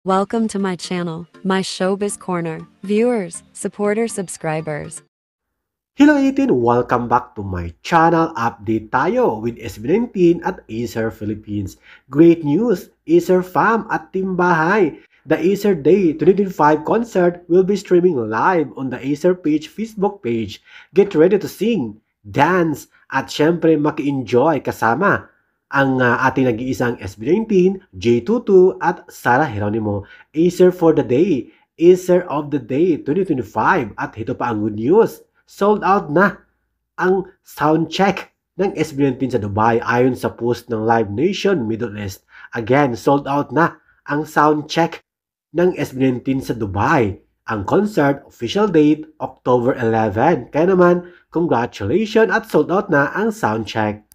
Welcome to my channel, my Showbiz Corner. Viewers, supporters, subscribers. Hello 18! Welcome back to my channel. Update tayo with SB19 at Acer Philippines. Great news! Acer fam at Team Bahay. The Acer Day 2025 concert will be streaming live on the Acer page Facebook page. Get ready to sing, dance, at syempre maki-enjoy kasama ang ating nag-iisang SB19, J22 at Sarah Geronimo. Acer for the Day, Acer of the Day 2025 at ito pa ang good news. Sold out na ang soundcheck ng SB19 sa Dubai ayon sa post ng Live Nation Middle East. Again, sold out na ang soundcheck ng SB19 sa Dubai. Ang concert, official date, October 11. Kaya naman, congratulations at sold out na ang soundcheck.